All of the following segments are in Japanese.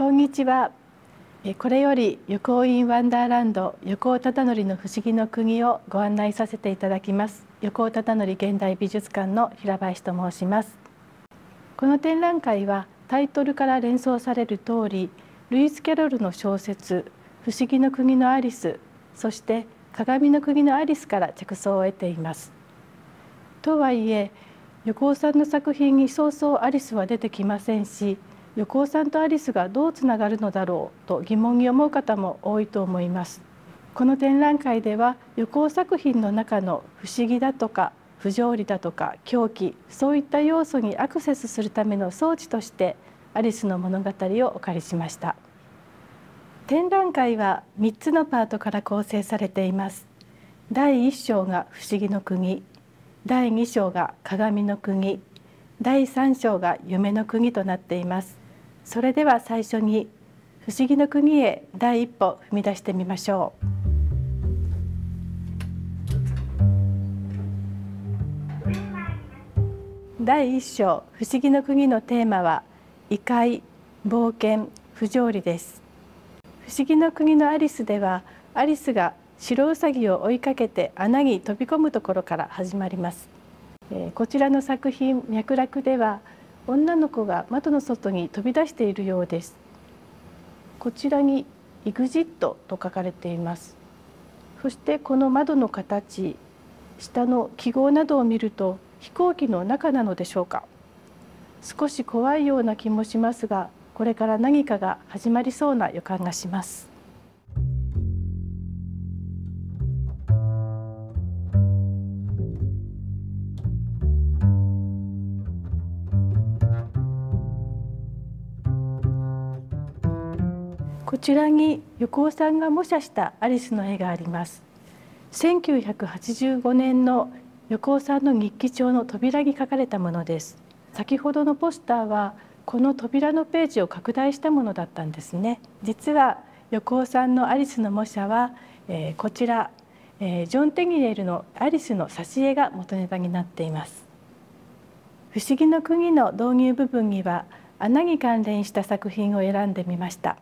こんにちは。これより旅行インワンダーランド横尾忠則の不思議の国をご案内させていただきます。横尾忠則現代美術館の平林と申します。この展覧会はタイトルから連想される通り、ルイス・キャロルの小説不思議の国のアリス、そして鏡の国のアリスから着想を得ています。とはいえ、横尾さんの作品にそうそうアリスは出てきませんし、横尾さんとアリスがどうつながるのだろうと疑問に思う方も多いと思います。この展覧会では横尾作品の中の不思議だとか不条理だとか狂気、そういった要素にアクセスするための装置としてアリスの物語をお借りしました。展覧会は3つのパートから構成されています。第1章が不思議の国、第2章が鏡の国、第3章が夢の国となっています。それでは最初に不思議の国へ第一歩踏み出してみましょう。第一章不思議の国のテーマは異界、冒険、不条理です。不思議の国のアリスではアリスが白ウサギを追いかけて穴に飛び込むところから始まります。こちらの作品脈絡では女の子が窓の外に飛び出しているようです。こちらにエグジットと書かれています。そしてこの窓の形、下の記号などを見ると飛行機の中なのでしょうか。少し怖いような気もしますが、これから何かが始まりそうな予感がします。こちらに横尾さんが模写したアリスの絵があります。1985年の横尾さんの日記帳の扉に書かれたものです。先ほどのポスターはこの扉のページを拡大したものだったんですね。実は横尾さんのアリスの模写は、こちら、ジョン・テニエルのアリスの挿絵が元ネタになっています。不思議の国の導入部分には穴に関連した作品を選んでみました。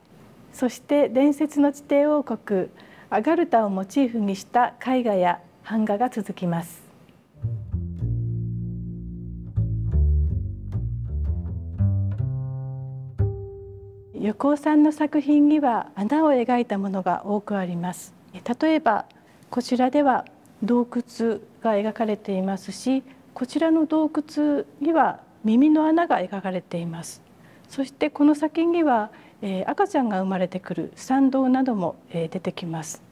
そして伝説の地底王国アガルタをモチーフにした絵画や版画が続きます。横尾さんの作品には穴を描いたものが多くあります。例えばこちらでは洞窟が描かれていますし、こちらの洞窟には耳の穴が描かれています。そしてこの先には赤ちゃんが生まれてくる参道なども出てきます。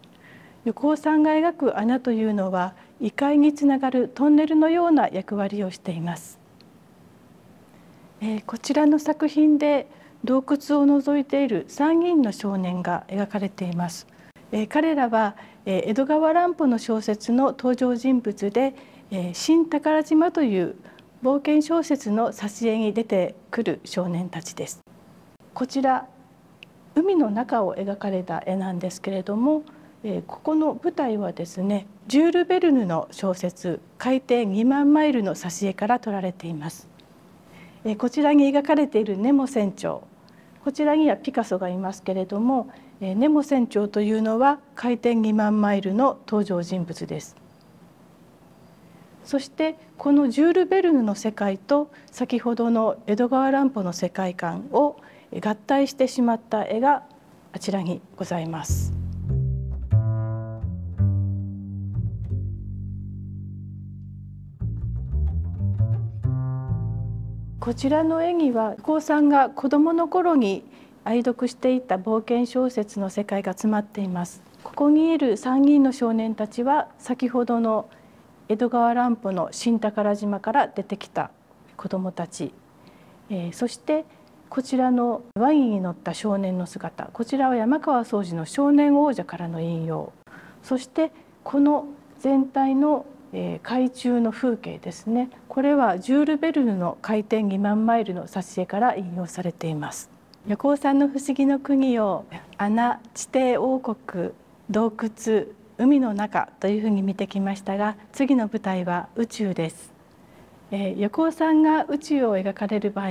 横尾さんが描く穴というのは異界につながるトンネルのような役割をしています。こちらの作品で洞窟を覗いている3人の少年が描かれています。彼らは江戸川乱歩の小説の登場人物で新宝島という冒険小説の挿絵に出てくる少年たちです。こちら海の中を描かれた絵なんですけれども、ここの舞台はですね、ジュール・ベルヌの小説「海底2万マイル」の挿絵から取られています。こちらに描かれているネモ船長、こちらにはピカソがいますけれども、ネモ船長というのは海底2万マイルの登場人物です。そしてこのジュール・ベルヌの世界と先ほどの江戸川乱歩の世界観を合体してしまった絵があちらにございます。こちらの絵には横尾さんが子どもの頃に愛読していた冒険小説の世界が詰まっています。ここにいる3人の少年たちは先ほどの江戸川乱歩の新宝島から出てきた子どもたち、そしてこちらのワインに乗った少年の姿、こちらは山川惣治の少年王者からの引用、そしてこの全体の海中の風景ですね、これはジュール・ベルヌの海底2万マイルの挿絵から引用されています。横尾さんの不思議の国を穴、地底王国、洞窟、海の中というふうに見てきましたが、次の舞台は宇宙です。横尾さんが宇宙を描かれる場合、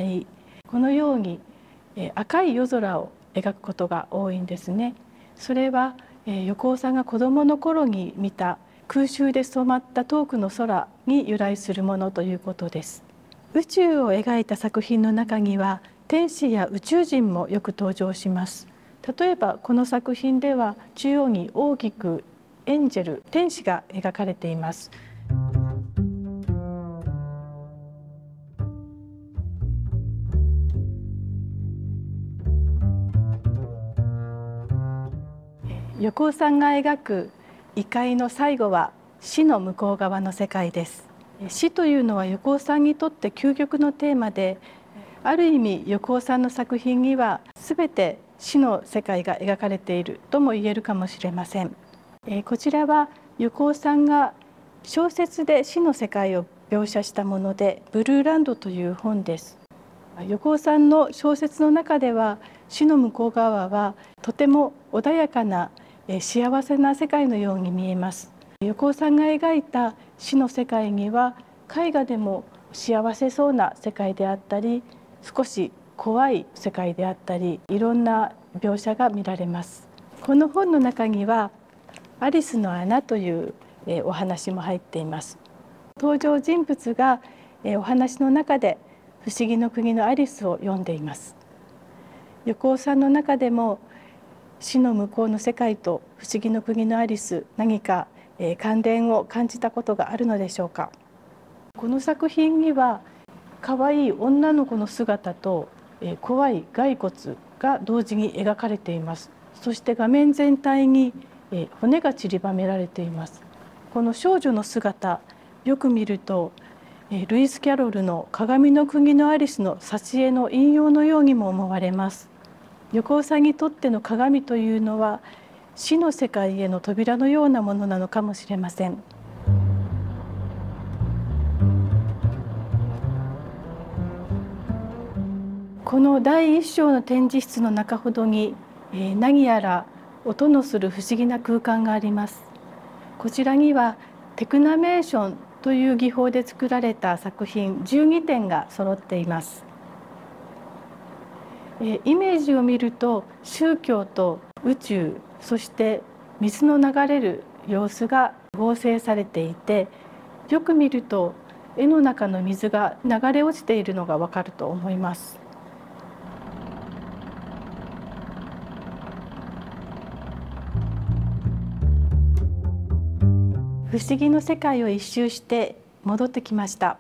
このように赤い夜空を描くことが多いんですね。それは横尾さんが子どもの頃に見た空襲で染まった遠くの空に由来するものということです。宇宙を描いた作品の中には天使や宇宙人もよく登場します。例えばこの作品では中央に大きくエンジェル、天使が描かれています。横尾さんが描く異界の最後は死の向こう側の世界です。死というのは横尾さんにとって究極のテーマで、ある意味横尾さんの作品には全て死の世界が描かれているとも言えるかもしれません。こちらは横尾さんが小説で死の世界を描写したもので、ブルーランドという本です。横尾さんの小説の中では死の向こう側はとても穏やかな幸せな世界のように見えます。横尾さんが描いた死の世界には絵画でも幸せそうな世界であったり、少し怖い世界であったり、いろんな描写が見られます。この本の中にはアリスの穴というお話も入っています。登場人物がお話の中で不思議の国のアリスを読んでいます。横尾さんの中でも死の向こうの世界と不思議の国のアリス、何か関連を感じたことがあるのでしょうか。この作品には可愛い女の子の姿と怖い骸骨が同時に描かれています。そして画面全体に骨が散りばめられています。この少女の姿、よく見るとルイス・キャロルの鏡の国のアリスの挿絵の引用のようにも思われます。横尾さんにとっての鏡というのは死の世界への扉のようなものなのかもしれません。この第一章の展示室の中ほどに何やら音のする不思議な空間があります。こちらにはテクナメーションという技法で作られた作品12点が揃っています。イメージを見ると宗教と宇宙、そして水の流れる様子が合成されていて、よく見ると絵の中の水が流れ落ちているのがわかると思います。不思議の世界を一周して戻ってきました。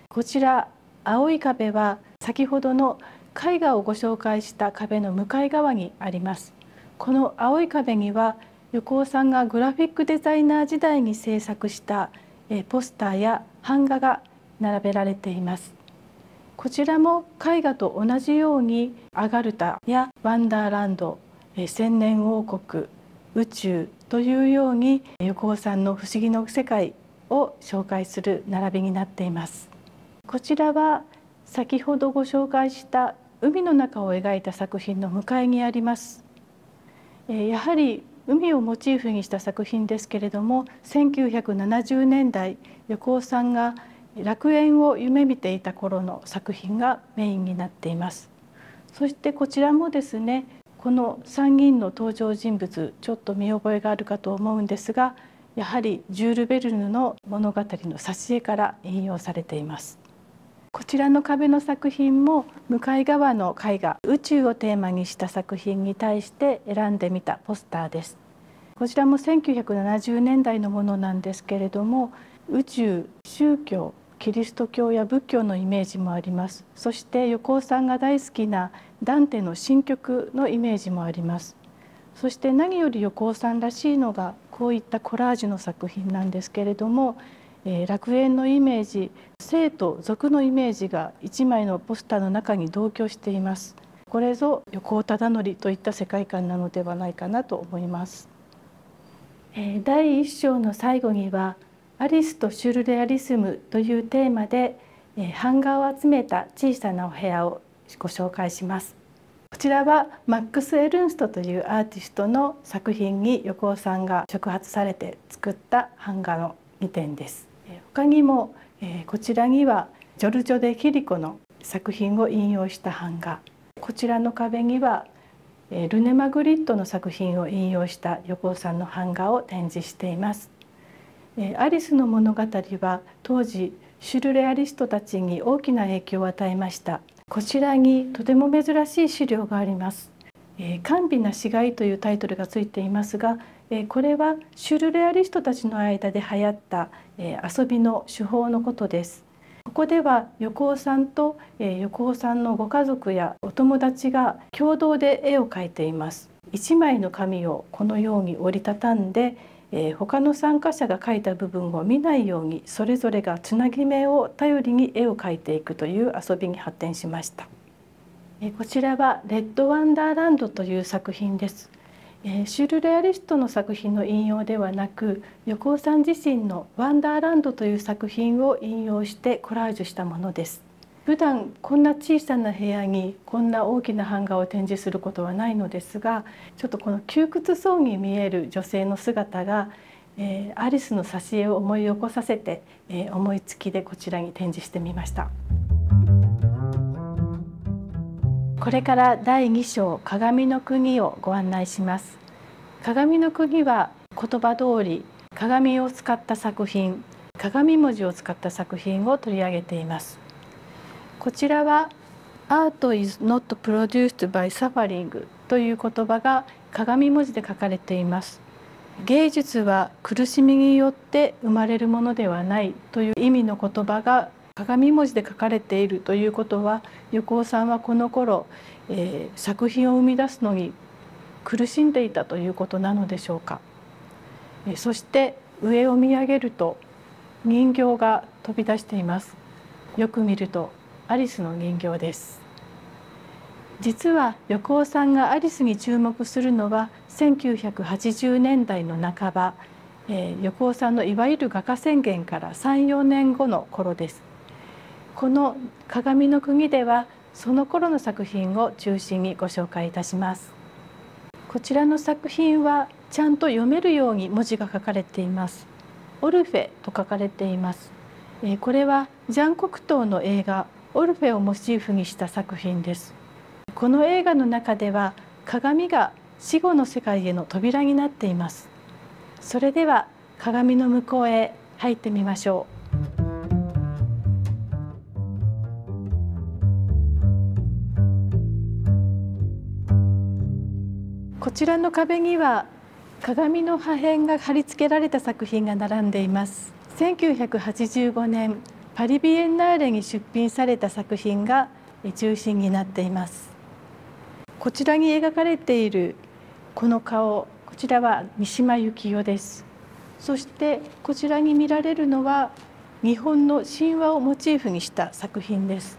こちら青い壁は先ほどの絵画をご紹介した壁の向かい側にあります。この青い壁には横尾さんがグラフィックデザイナー時代に制作したポスターや版画が並べられています。こちらも絵画と同じようにアガルタやワンダーランド、千年王国、宇宙というように横尾さんの不思議の世界を紹介する並びになっています。こちらは先ほどご紹介した海の中を描いた作品の向かいにあります。やはり海をモチーフにした作品ですけれども、1970年代横尾さんが楽園を夢見ていた頃の作品がメインになっています。そしてこちらもですね、この3人の登場人物、ちょっと見覚えがあるかと思うんですが、やはりジュール・ベルヌの物語の挿絵から引用されています。こちらの壁の作品も向かい側の絵画、宇宙をテーマにした作品に対して選んでみたポスターです。こちらも1970年代のものなんですけれども、宇宙、宗教、キリスト教や仏教のイメージもあります。そして横尾さんが大好きなダンテの新曲のイメージもあります。そして何より横尾さんらしいのがこういったコラージュの作品なんですけれども、楽園のイメージ、生と俗のイメージが一枚のポスターの中に同居しています。これぞ横尾忠則といった世界観なのではないかなと思います。第一章の最後にはアリスとシュルレアリスムというテーマで版画を集めた小さなお部屋をご紹介します。こちらはマックス・エルンストというアーティストの作品に横尾さんが触発されて作った版画の2点です。他にもこちらにはジョルジョ・デ・キリコの作品を引用した版画、こちらの壁にはルネ・マグリットの作品を引用した横尾さんの版画を展示しています。アリスの物語は当時シュルレアリストたちに大きな影響を与えました。こちらにとても珍しい資料があります。甘美な死骸というタイトルがついていますが、これはシュルレアリストたちの間で流行った遊びの手法のことです。ここでは横尾さんと横尾さんのご家族やお友達が共同で絵を描いています。一枚の紙をこのように折りたたんで、他の参加者が描いた部分を見ないようにそれぞれがつなぎ目を頼りに絵を描いていくという遊びに発展しました。こちらはレッドワンダーランドという作品です。シュルレアリストの作品の引用ではなく、横尾さん自身のワンダーランドという作品を引用してコラージュしたものです。普段こんな小さな部屋にこんな大きな版画を展示することはないのですが、ちょっとこの窮屈そうに見える女性の姿が、アリスの挿絵を思い起こさせて、思いつきでこちらに展示してみました。これから第2章鏡の国をご案内します。鏡の国は言葉通り鏡を使った作品、鏡文字を使った作品を取り上げています。こちらは Art is not produced by suffering という言葉が鏡文字で書かれています。芸術は苦しみによって生まれるものではないという意味の言葉が鏡文字で書かれているということは、横尾さんはこの頃、作品を生み出すのに苦しんでいたということなのでしょうか。そして上を見上げると人形が飛び出しています。よく見るとアリスの人形です。実は横尾さんがアリスに注目するのは1980年代の半ば、横尾さんのいわゆる画家宣言から3、4年後の頃です。この鏡の国ではその頃の作品を中心にご紹介いたします。こちらの作品はちゃんと読めるように文字が書かれています。オルフェと書かれています。これはジャン・コクトーの映画オルフェをモチーフにした作品です。この映画の中では鏡が死後の世界への扉になっています。それでは鏡の向こうへ入ってみましょう。こちらの壁には鏡の破片が貼り付けられた作品が並んでいます。1985年パリビエンナーレに出品された作品が中心になっています。こちらに描かれているこの顔、こちらは三島由紀夫です。そしてこちらに見られるのは日本の神話をモチーフにした作品です。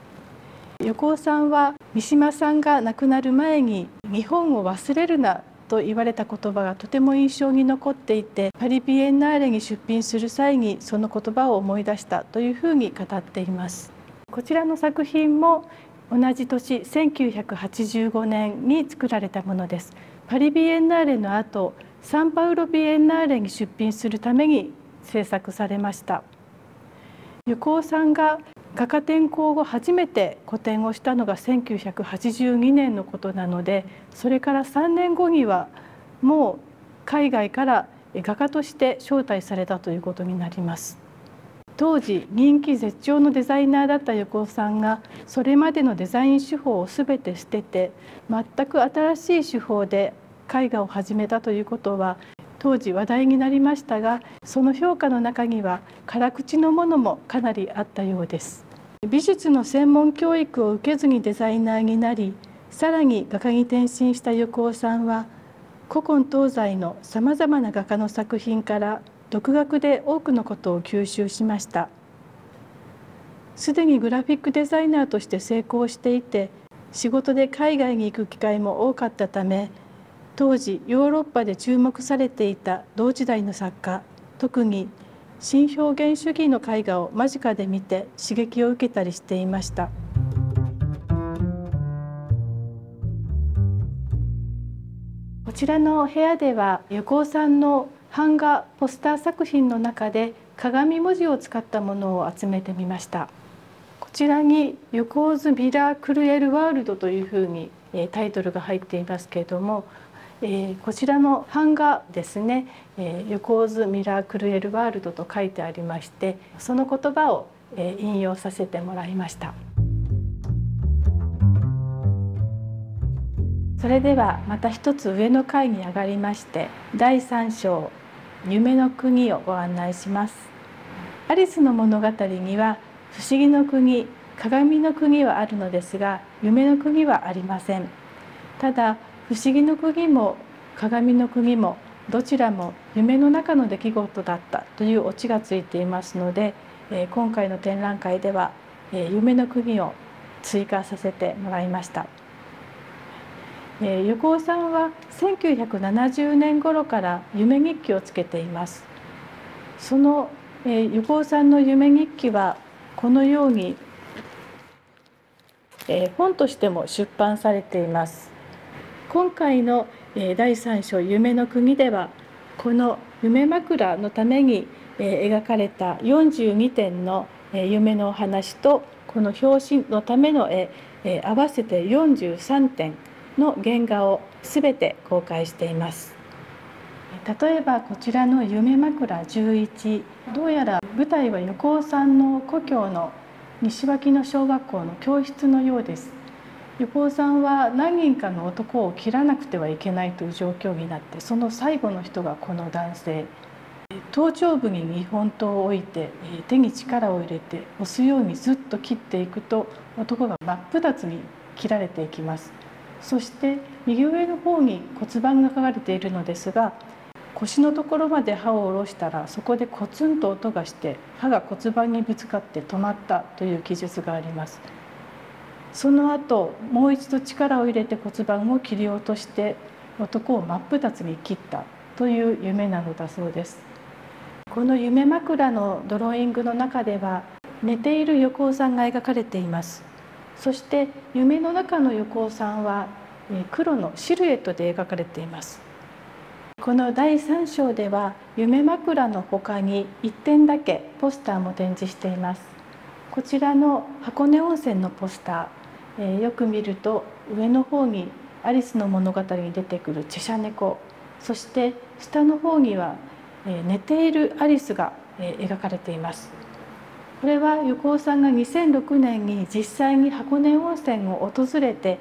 横尾さんは三島さんが亡くなる前に日本を忘れるなと言われた言葉がとても印象に残っていて、パリビエンナーレに出品する際にその言葉を思い出したというふうに語っています。こちらの作品も同じ年1985年に作られたものです。パリビエンナーレの後、サンパウロビエンナーレに出品するために制作されました。横尾さんが画家転向後初めて個展をしたのが1982年のことなので、それから3年後にはもう海外から画家として招待されたということになります。当時人気絶頂のデザイナーだった横尾さんがそれまでのデザイン手法を全て捨てて全く新しい手法で絵画を始めたということは当時話題になりましたが、その評価の中には辛口のものもかなりあったようです。美術の専門教育を受けずにデザイナーになり、さらに画家に転身した横尾さんは古今東西のさまざまな画家の作品から独学で多くのことを吸収しました。すでにグラフィックデザイナーとして成功していて、仕事で海外に行く機会も多かったため、当時ヨーロッパで注目されていた同時代の作家、特に新表現主義の絵画を間近で見て刺激を受けたりしていました。こちらの部屋では横尾さんの版画ポスター作品の中で鏡文字を使ったものを集めてみました。こちらに横尾ズ・ビラ・クルエル・ワールドというふうにタイトルが入っていますけれども、こちらの版画ですね、横尾ズミラクルエルワールドと書いてありまして、その言葉を引用させてもらいました。それではまた一つ上の階に上がりまして、第3章夢の国をご案内します。アリスの物語には不思議の国、鏡の国はあるのですが、夢の国はありません。ただ不思議の国も鏡の国もどちらも夢の中の出来事だったというオチがついていますので、今回の展覧会では夢の国を追加させてもらいました。横尾さんは1970年頃から夢日記をつけています。その横尾さんの夢日記はこのように本としても出版されています。今回の第3章夢の国では、この夢枕のために描かれた42点の夢のお話と、この表紙のための絵合わせて43点の原画をすべて公開しています。例えばこちらの夢枕11、どうやら舞台は横尾さんの故郷の西脇の小学校の教室のようです。横尾さんは何人かの男を切らなくてはいけないという状況になって、その最後の人がこの男性。頭頂部に日本刀を置いて手に力を入れて押すようにずっと切っていくと、男が真っ二つに切られていきます。そして右上の方に骨盤が描かれているのですが、腰のところまで刃を下ろしたら、そこでコツンと音がして刃が骨盤にぶつかって止まったという記述があります。その後もう一度力を入れて骨盤を切り落として男を真っ二つに切ったという夢なのだそうです。この夢枕のドローイングの中では寝ている横尾さんが描かれています。そして夢の中の横尾さんは黒のシルエットで描かれています。この第3章では夢枕の他に1点だけポスターも展示しています。こちらの箱根温泉のポスター、よく見ると上の方にアリスの物語に出てくるチェシャ猫、そして下の方には寝ているアリスが描かれています。これは横尾さんが2006年に実際に箱根温泉を訪れて、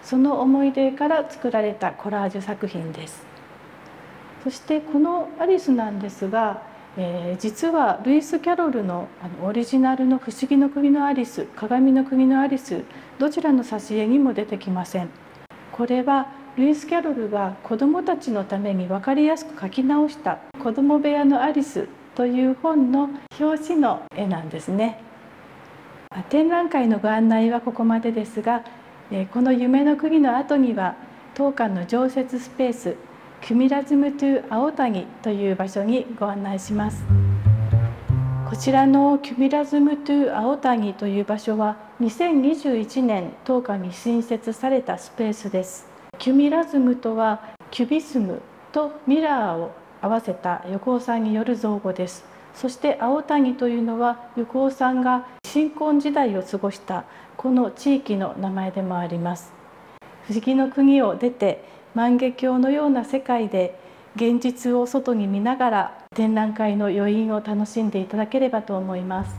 その思い出から作られたコラージュ作品です。そしてこのアリスなんですが、実はルイス・キャロルのオリジナルの「不思議の国のアリス」「鏡の国のアリス」どちらの挿絵にも出てきません。これはルイス・キャロルが子どもたちのために分かりやすく描き直した「子ども部屋のアリス」という本の表紙の絵なんですね。展覧会のご案内はここまでですが、この夢の国の後には当館の常設スペースキュミラズム・トゥ・青谷という場所にご案内します。こちらのキュミラズム・トゥ・青谷という場所は2021年当館に新設されたスペースです。キュミラズムとはキュビスムとミラーを合わせた横尾さんによる造語です。そして青谷というのは横尾さんが新婚時代を過ごしたこの地域の名前でもあります。不思議の国を出て万華鏡のような世界で現実を外に見ながら展覧会の余韻を楽しんでいただければと思います。